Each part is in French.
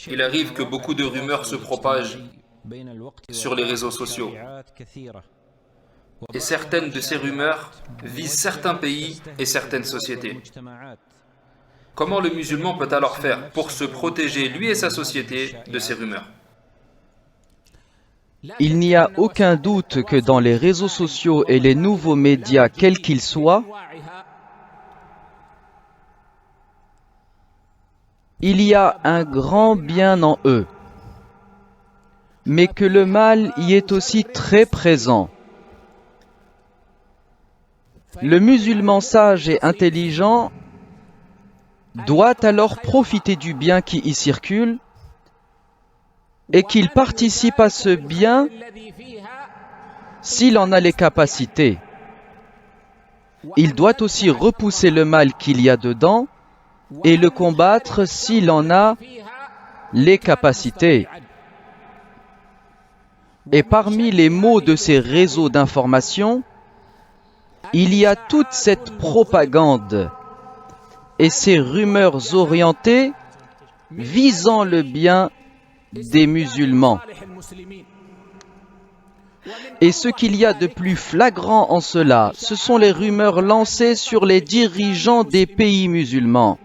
Il arrive que beaucoup de rumeurs se propagent sur les réseaux sociaux. Et certaines de ces rumeurs visent certains pays et certaines sociétés. Comment le musulman peut alors faire pour se protéger, lui et sa société, de ces rumeurs? Il n'y a aucun doute que dans les réseaux sociaux et les nouveaux médias, quels qu'ils soient, il y a un grand bien en eux, mais que le mal y est aussi très présent. Le musulman sage et intelligent doit alors profiter du bien qui y circule et qu'il participe à ce bien s'il en a les capacités. Il doit aussi repousser le mal qu'il y a dedans et le combattre s'il en a les capacités. Et parmi les maux de ces réseaux d'information, il y a toute cette propagande et ces rumeurs orientées visant le bien des musulmans. Et ce qu'il y a de plus flagrant en cela, ce sont les rumeurs lancées sur les dirigeants des pays musulmans,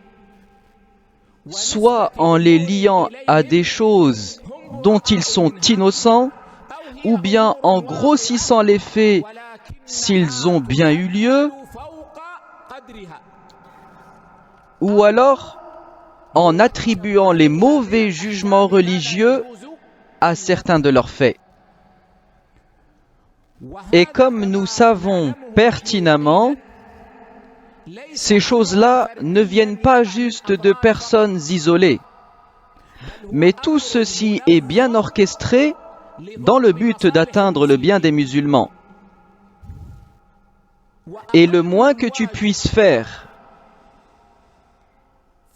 soit en les liant à des choses dont ils sont innocents, ou bien en grossissant les faits s'ils ont bien eu lieu, ou alors en attribuant les mauvais jugements religieux à certains de leurs faits. Et comme nous savons pertinemment, ces choses-là ne viennent pas juste de personnes isolées, mais tout ceci est bien orchestré dans le but d'atteindre le bien des musulmans. Et le moins que tu puisses faire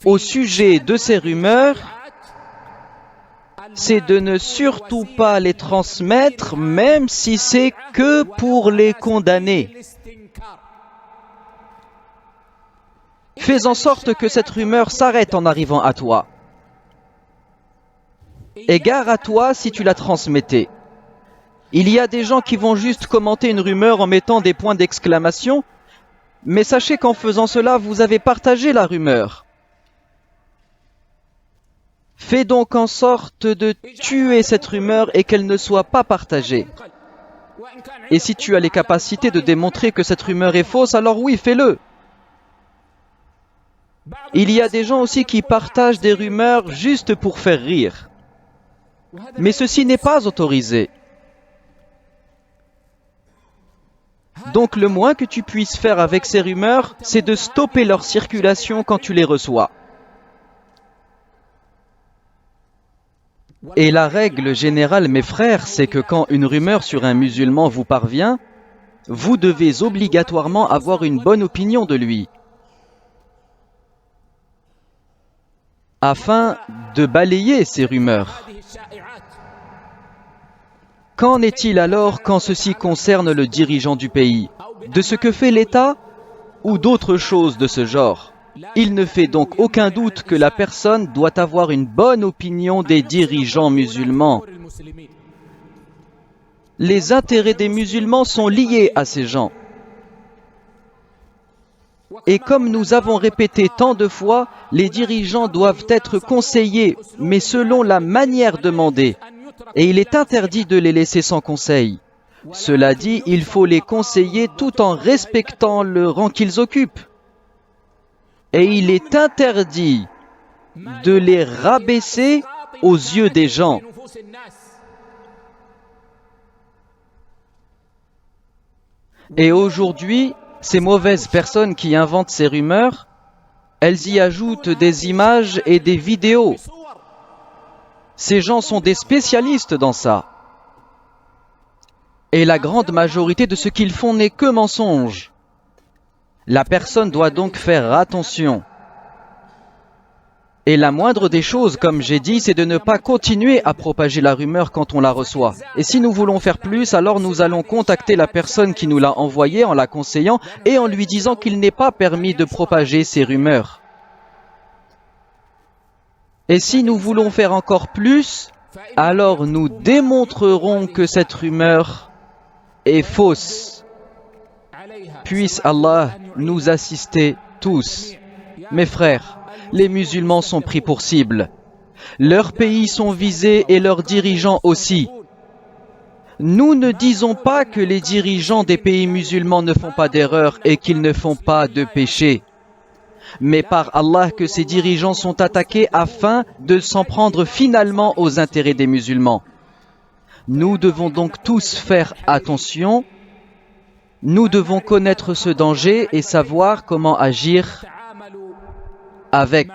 au sujet de ces rumeurs, c'est de ne surtout pas les transmettre, même si c'est que pour les condamner. Fais en sorte que cette rumeur s'arrête en arrivant à toi. Et gare à toi si tu la transmettais. Il y a des gens qui vont juste commenter une rumeur en mettant des points d'exclamation, mais sachez qu'en faisant cela, vous avez partagé la rumeur. Fais donc en sorte de tuer cette rumeur et qu'elle ne soit pas partagée. Et si tu as les capacités de démontrer que cette rumeur est fausse, alors oui, fais-le. Il y a des gens aussi qui partagent des rumeurs juste pour faire rire. Mais ceci n'est pas autorisé. Donc le moins que tu puisses faire avec ces rumeurs, c'est de stopper leur circulation quand tu les reçois. Et la règle générale, mes frères, c'est que quand une rumeur sur un musulman vous parvient, vous devez obligatoirement avoir une bonne opinion de lui, afin de balayer ces rumeurs. Qu'en est-il alors quand ceci concerne le dirigeant du pays, de ce que fait l'État ou d'autres choses de ce genre? Il ne fait donc aucun doute que la personne doit avoir une bonne opinion des dirigeants musulmans. Les intérêts des musulmans sont liés à ces gens. Et comme nous avons répété tant de fois, les dirigeants doivent être conseillés, mais selon la manière demandée. Et il est interdit de les laisser sans conseil. Cela dit, il faut les conseiller tout en respectant le rang qu'ils occupent. Et il est interdit de les rabaisser aux yeux des gens. Et aujourd'hui, ces mauvaises personnes qui inventent ces rumeurs, elles y ajoutent des images et des vidéos. Ces gens sont des spécialistes dans ça. Et la grande majorité de ce qu'ils font n'est que mensonge. La personne doit donc faire attention. Et la moindre des choses, comme j'ai dit, c'est de ne pas continuer à propager la rumeur quand on la reçoit. Et si nous voulons faire plus, alors nous allons contacter la personne qui nous l'a envoyée en la conseillant et en lui disant qu'il n'est pas permis de propager ces rumeurs. Et si nous voulons faire encore plus, alors nous démontrerons que cette rumeur est fausse. Puisse Allah nous assister tous. Mes frères, les musulmans sont pris pour cible. Leurs pays sont visés et leurs dirigeants aussi. Nous ne disons pas que les dirigeants des pays musulmans ne font pas d'erreurs et qu'ils ne font pas de péché. Mais par Allah que ces dirigeants sont attaqués afin de s'en prendre finalement aux intérêts des musulmans. Nous devons donc tous faire attention. Nous devons connaître ce danger et savoir comment agir avec.